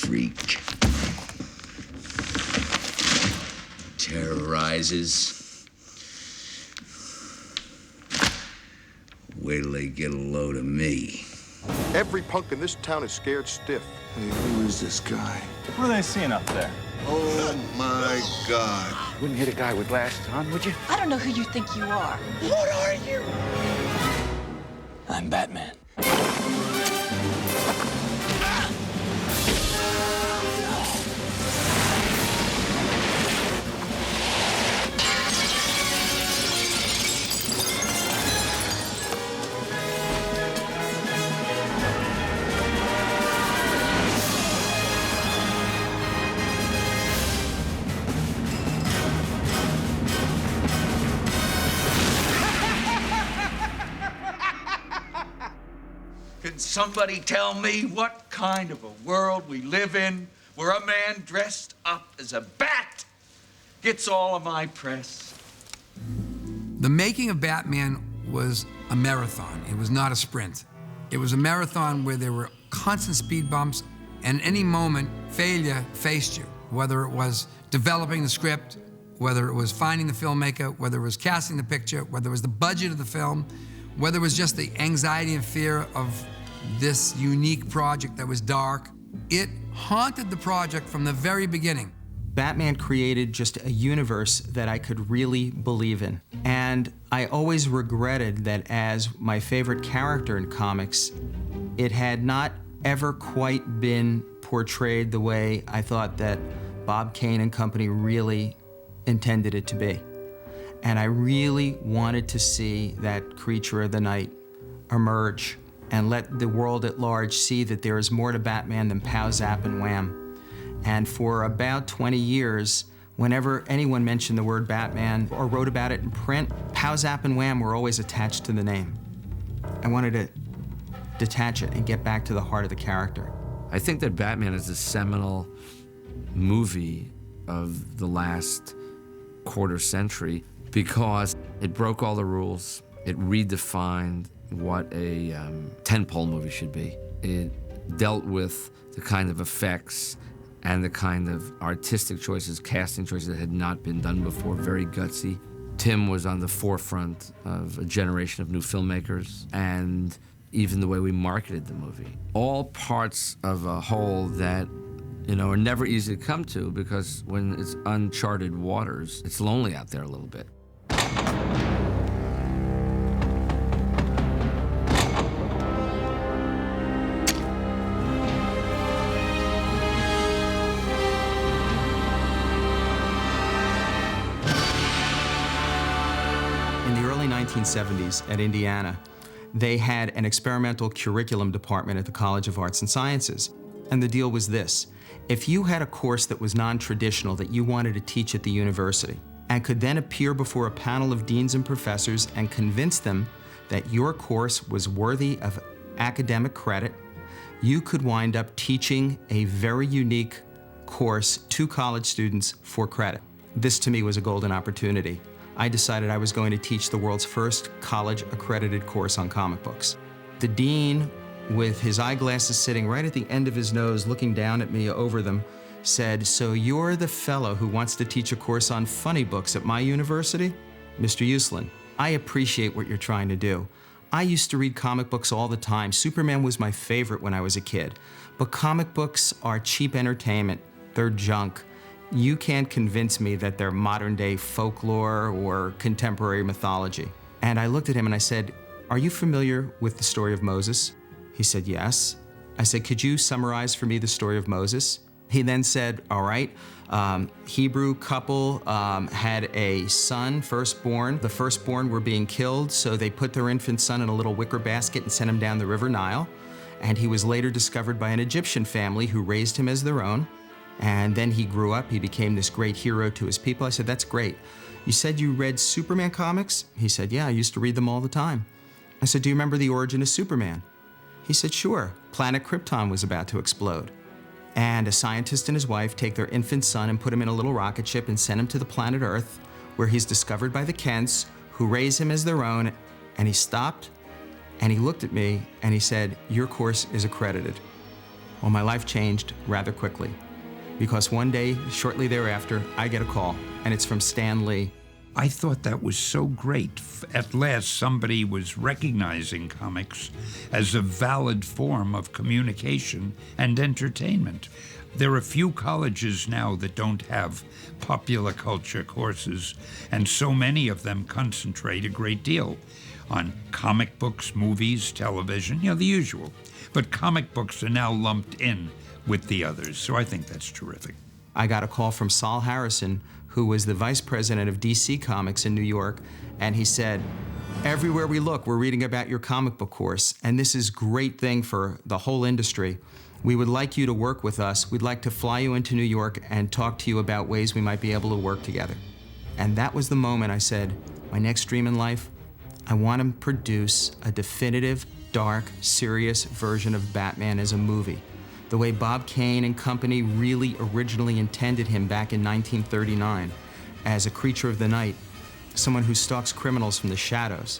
freak. Terrorizes. Wait till they get a load of me. Every punk in this town is scared stiff. Hey, who is this guy? What are they seeing up there? Oh, my God. Wouldn't hit a guy with glasses on, would you? I don't know who you think you are. What are you? I'm Batman. Can somebody tell me what kind of a world we live in where a man dressed up as a bat gets all of my press? The making of Batman was a marathon. It was not a sprint. It was a marathon where there were constant speed bumps, and any moment, failure faced you, whether it was developing the script, whether it was finding the filmmaker, whether it was casting the picture, whether it was the budget of the film, whether it was just the anxiety and fear of this unique project that was dark. It haunted the project from the very beginning. Batman created just a universe that I could really believe in. And I always regretted that as my favorite character in comics, it had not ever quite been portrayed the way I thought that Bob Kane and company really intended it to be. And I really wanted to see that creature of the night emerge and let the world at large see that there is more to Batman than pow, zap, and wham. And for about 20 years, whenever anyone mentioned the word Batman or wrote about it in print, pow, zap, and wham were always attached to the name. I wanted to detach it and get back to the heart of the character. I think that Batman is a seminal movie of the last quarter century because it broke all the rules. It redefined what a tentpole movie should be. It dealt with the kind of effects and the kind of artistic choices, casting choices that had not been done before, very gutsy. Tim was on the forefront of a generation of new filmmakers, and even the way we marketed the movie. All parts of a whole that, you know, are never easy to come to because when it's uncharted waters, it's lonely out there a little bit. In the early 1970s at Indiana, they had an experimental curriculum department at the College of Arts and Sciences. And the deal was this: if you had a course that was non-traditional that you wanted to teach at the university and could then appear before a panel of deans and professors and convince them that your course was worthy of academic credit, you could wind up teaching a very unique course to college students for credit. This to me was a golden opportunity. I decided I was going to teach the world's first college-accredited course on comic books. The dean, with his eyeglasses sitting right at the end of his nose, looking down at me over them, said, "So you're the fellow who wants to teach a course on funny books at my university? Mr. Uslan, I appreciate what you're trying to do. I used to read comic books all the time. Superman was my favorite when I was a kid. But comic books are cheap entertainment. They're junk. You can't convince me that they're modern-day folklore or contemporary mythology." And I looked at him and I said, "Are you familiar with the story of Moses?" He said, "Yes." I said, "Could you summarize for me the story of Moses?" He then said, "All right, Hebrew couple had a son, firstborn. The firstborn were being killed, so they put their infant son in a little wicker basket and sent him down the River Nile. And he was later discovered by an Egyptian family who raised him as their own. And then he grew up, he became this great hero to his people." I said, "That's great. You said you read Superman comics?" He said, "Yeah, I used to read them all the time." I said, "Do you remember the origin of Superman?" He said, "Sure. Planet Krypton was about to explode. And a scientist and his wife take their infant son and put him in a little rocket ship and send him to the planet Earth, where he's discovered by the Kents, who raise him as their own." And he stopped, and he looked at me, and he said, "Your course is accredited." Well, my life changed rather quickly because one day, shortly thereafter, I get a call, and it's from Stan Lee. I thought that was so great. At last, somebody was recognizing comics as a valid form of communication and entertainment. There are few colleges now that don't have popular culture courses, and so many of them concentrate a great deal on comic books, movies, television, the usual. But comic books are now lumped in with the others, so I think that's terrific. I got a call from Saul Harrison, who was the vice president of DC Comics in New York, and he said, everywhere we look, we're reading about your comic book course, and this is a great thing for the whole industry. We would like you to work with us. We'd like to fly you into New York and talk to you about ways we might be able to work together. And that was the moment I said, my next dream in life, I want to produce a definitive, dark, serious version of Batman as a movie, the way Bob Kane and company really originally intended him back in 1939, as a creature of the night, someone who stalks criminals from the shadows.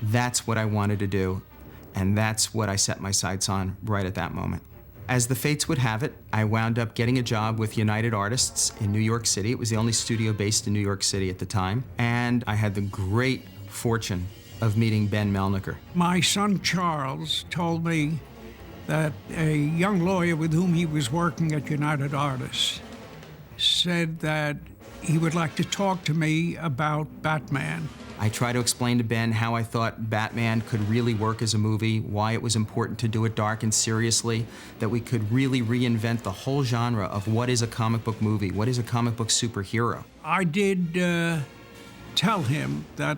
That's what I wanted to do, and that's what I set my sights on right at that moment. As the fates would have it, I wound up getting a job with United Artists in New York City. It was the only studio based in New York City at the time, and I had the great fortune of meeting Ben Melniker. My son Charles told me that a young lawyer with whom he was working at United Artists said that he would like to talk to me about Batman. I tried to explain to Ben how I thought Batman could really work as a movie, why it was important to do it dark and seriously, that we could really reinvent the whole genre of what is a comic book movie, what is a comic book superhero. I did tell him that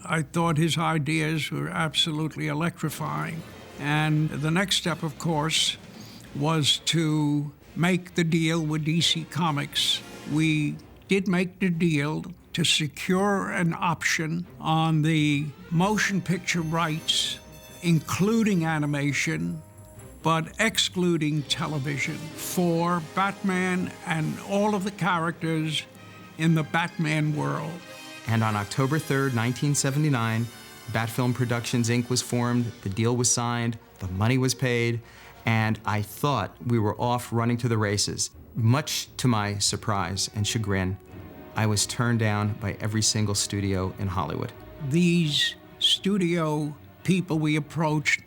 I thought his ideas were absolutely electrifying. And the next step, of course, was to make the deal with DC Comics. We did make the deal to secure an option on the motion picture rights, including animation, but excluding television, for Batman and all of the characters in the Batman world. And on October 3rd, 1979, Batfilm Productions, Inc. was formed, the deal was signed, the money was paid, and I thought we were off running to the races. Much to my surprise and chagrin, I was turned down by every single studio in Hollywood. These studio people we approached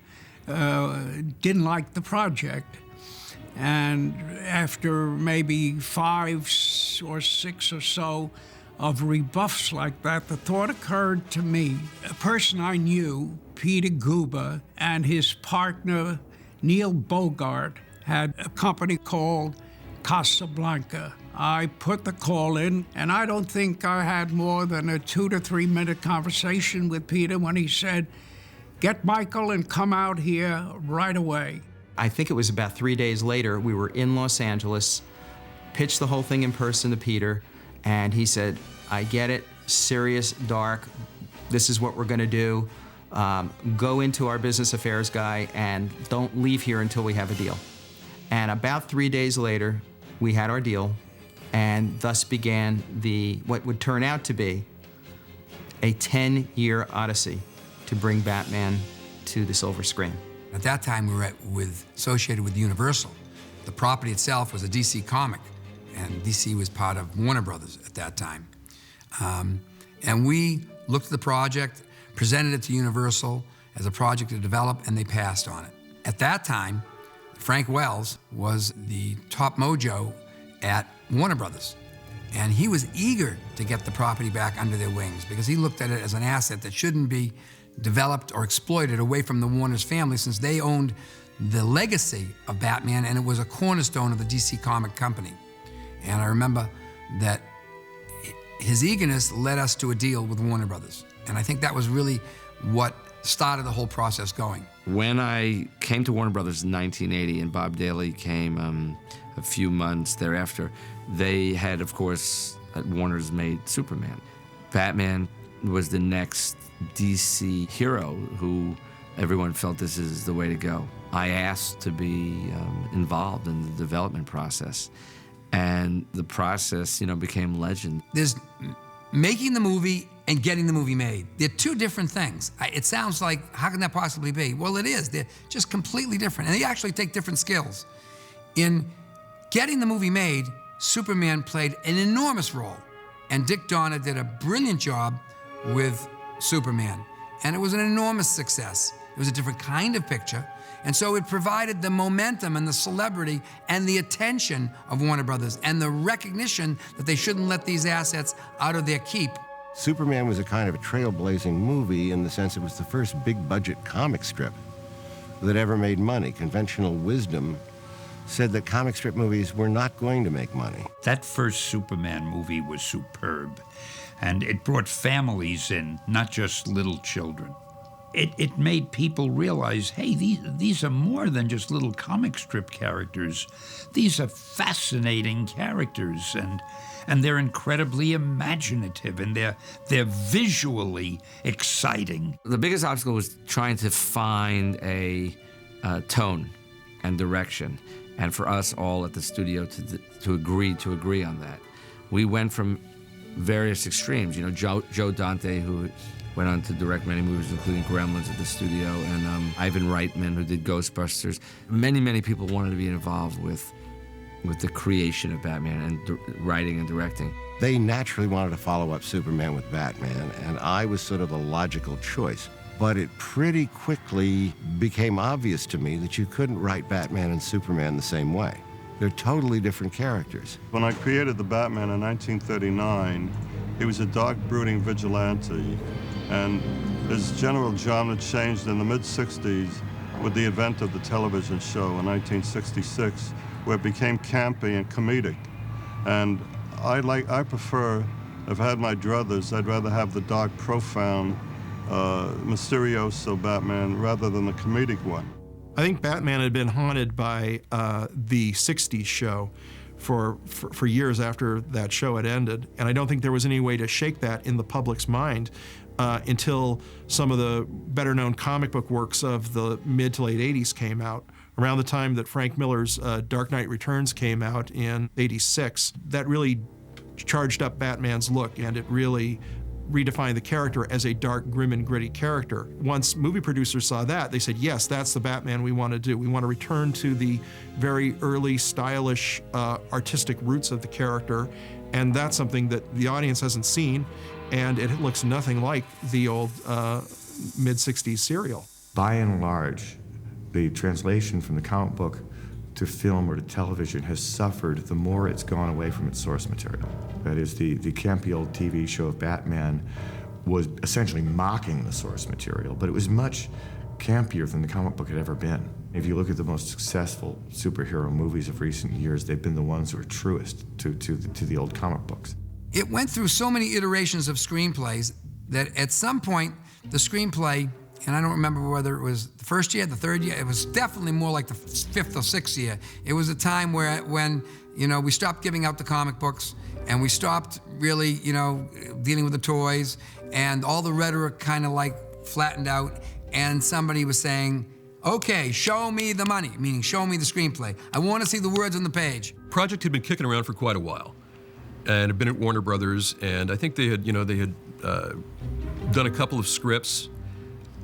didn't like the project. And after maybe 5 or 6 or so of rebuffs like that, the thought occurred to me. A person I knew, Peter Guba, and his partner, Neil Bogart, had a company called Casablanca. I put the call in, and I don't think I had more than a 2 to 3 minute conversation with Peter when he said, "Get Michael and come out here right away." I think it was about 3 days later, we were in Los Angeles, pitched the whole thing in person to Peter, and he said, I get it, serious, dark, this is what we're gonna do. Go into our business affairs guy and don't leave here until we have a deal. And about 3 days later, we had our deal, and thus began what would turn out to be a 10-year odyssey to bring Batman to the silver screen. At that time, we were associated with Universal. The property itself was a DC comic, and DC was part of Warner Brothers at that time. And we looked at the project, presented it to Universal as a project to develop, and they passed on it. At that time, Frank Wells was the top mojo at Warner Brothers, and he was eager to get the property back under their wings because he looked at it as an asset that shouldn't be developed or exploited away from the Warner's family, since they owned the legacy of Batman, and it was a cornerstone of the DC comic company. And I remember that his eagerness led us to a deal with Warner Brothers. And I think that was really what started the whole process going. When I came to Warner Brothers in 1980 and Bob Daly came a few months thereafter, they had, of course, at Warner's made Superman. Batman was the next DC hero who everyone felt this is the way to go. I asked to be involved in the development process, and the process, became legend. There's making the movie and getting the movie made. They're two different things. It sounds like, how can that possibly be? Well, it is. They're just completely different, and they actually take different skills. In getting the movie made, Superman played an enormous role, and Dick Donner did a brilliant job with Superman, and it was an enormous success. It was a different kind of picture, and so it provided the momentum and the celebrity and the attention of Warner Brothers and the recognition that they shouldn't let these assets out of their keep. Superman was a kind of a trailblazing movie in the sense it was the first big-budget comic strip that ever made money. Conventional wisdom said that comic strip movies were not going to make money. That first Superman movie was superb, and it brought families in, not just little children. It made people realize, hey, these are more than just little comic strip characters. These are fascinating characters, and they're incredibly imaginative, and they're visually exciting. The biggest obstacle was trying to find a tone and direction, and for us all at the studio to agree on that. We went from various extremes. You know, Joe Dante, who went on to direct many movies, including Gremlins at the studio, and Ivan Reitman, who did Ghostbusters. Many people wanted to be involved with the creation of Batman and writing and directing. They naturally wanted to follow up Superman with Batman, and I was sort of a logical choice. But it pretty quickly became obvious to me that you couldn't write Batman and Superman the same way. They're totally different characters. When I created the Batman in 1939, he was a dark, brooding vigilante, and his general genre changed in the mid-60s with the advent of the television show in 1966, where it became campy and comedic. And I prefer, if I had my druthers, I'd rather have the dark, profound, mysterioso Batman rather than the comedic one. I think Batman had been haunted by the 60s show for years after that show had ended, and I don't think there was any way to shake that in the public's mind until some of the better-known comic book works of the mid to late 80s came out. Around the time that Frank Miller's Dark Knight Returns came out in '86, that really charged up Batman's look, and it really redefined the character as a dark, grim, and gritty character. Once movie producers saw that, they said, yes, that's the Batman we want to do. We want to return to the very early, stylish, artistic roots of the character, and that's something that the audience hasn't seen, and it looks nothing like the old mid-60s serial. By and large, the translation from the comic book to film or to television has suffered the more it's gone away from its source material. That is, the campy old TV show of Batman was essentially mocking the source material, but it was much campier than the comic book had ever been. If you look at the most successful superhero movies of recent years, they've been the ones that are truest to the old comic books. It went through so many iterations of screenplays that at some point, the screenplay, and I don't remember whether it was the first year, the third year, it was definitely more like the fifth or sixth year. It was a time when we stopped giving out the comic books, and we stopped really, dealing with the toys, and all the rhetoric kind of like flattened out, and somebody was saying, okay, show me the money, meaning show me the screenplay. I want to see the words on the page. Project had been kicking around for quite a while, and had been at Warner Brothers, and I think they had done a couple of scripts.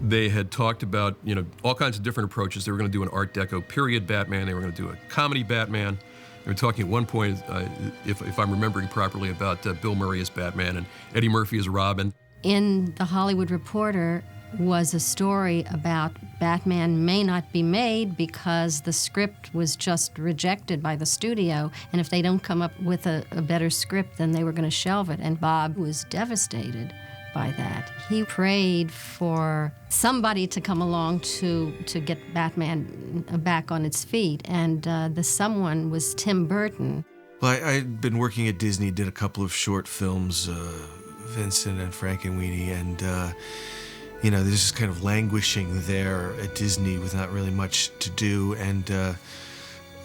They had talked about, all kinds of different approaches. They were going to do an Art Deco period Batman. They were going to do a comedy Batman. They were talking at one point, if I'm remembering properly, about Bill Murray as Batman and Eddie Murphy as Robin. In The Hollywood Reporter was a story about Batman may not be made because the script was just rejected by the studio, and if they don't come up with a better script, then they were going to shelve it, and Bob was devastated by that. He prayed for somebody to come along to get Batman back on its feet, and the someone was Tim Burton. Well, I'd been working at Disney, did a couple of short films, Vincent and Frankenweenie, and they're just kind of languishing there at Disney with not really much to do, and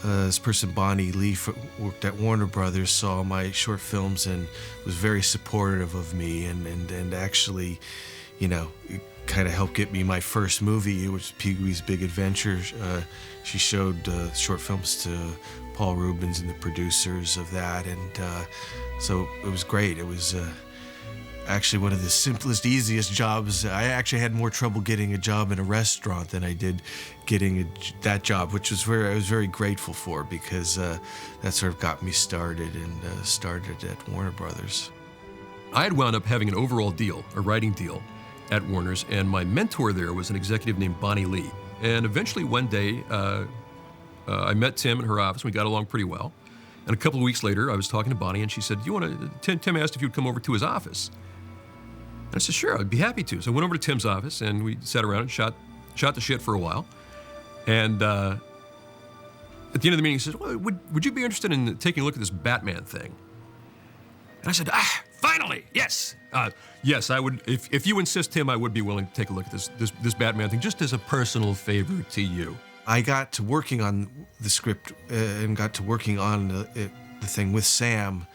this person, Bonnie Leaf, worked at Warner Brothers, saw my short films and was very supportive of me, and actually, kind of helped get me my first movie. It was Pee-wee's Big Adventure. She showed short films to Paul Rubens and the producers of that, and so it was great. It was actually one of the simplest, easiest jobs. I actually had more trouble getting a job in a restaurant than I did getting that job, which was I was very grateful for, because that sort of got me started, and started at Warner Brothers. I had wound up having an overall deal, a writing deal, at Warner's, and my mentor there was an executive named Bonnie Lee. And eventually one day, I met Tim in her office. We got along pretty well. And a couple of weeks later, I was talking to Bonnie, and she said, Tim asked if you'd come over to his office. And I said, sure, I'd be happy to. So I went over to Tim's office, and we sat around and shot the shit for a while. And at the end of the meeting, he says, well, would you be interested in taking a look at this Batman thing? And I said, finally, yes. Yes, I would. If you insist, Tim, I would be willing to take a look at this Batman thing, just as a personal favor to you. I got to working on the script and got to working on the thing with Sam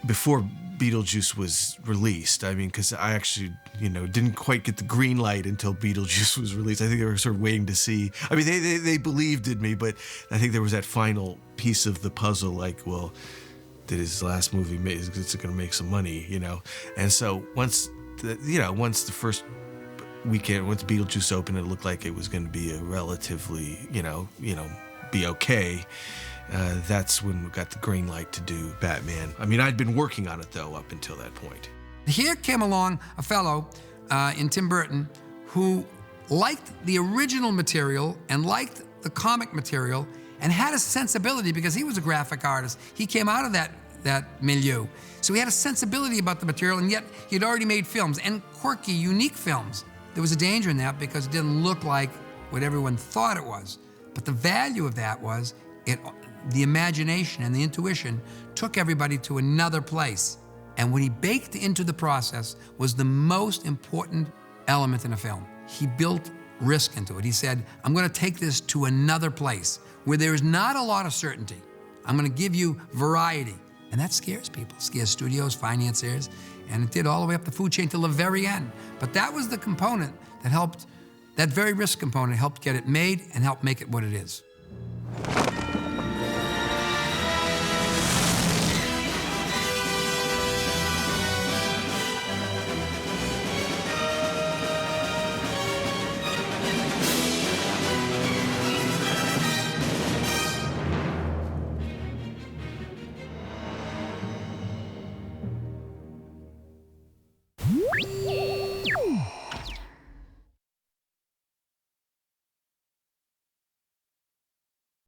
before Beetlejuice was released. I mean, because I actually, didn't quite get the green light until Beetlejuice was released. I think they were sort of waiting to see. I mean, they believed in me, but I think there was that final piece of the puzzle, like, well, did his last movie is it going to make some money, And so once the first weekend, once Beetlejuice opened, it looked like it was going to be a relatively, be okay. That's when we got the green light to do Batman. I mean, I'd been working on it, though, up until that point. Here came along a fellow in Tim Burton who liked the original material and liked the comic material and had a sensibility, because he was a graphic artist. He came out of that milieu. So he had a sensibility about the material, and yet he'd already made films, and quirky, unique films. There was a danger in that because it didn't look like what everyone thought it was. But the value of that was the imagination and the intuition took everybody to another place. And what he baked into the process was the most important element in a film. He built risk into it. He said, I'm going to take this to another place where there is not a lot of certainty. I'm going to give you variety. And that scares people, scares studios, financiers, and it did all the way up the food chain till the very end. But that was the component that helped, that very risk component helped get it made and helped make it what it is.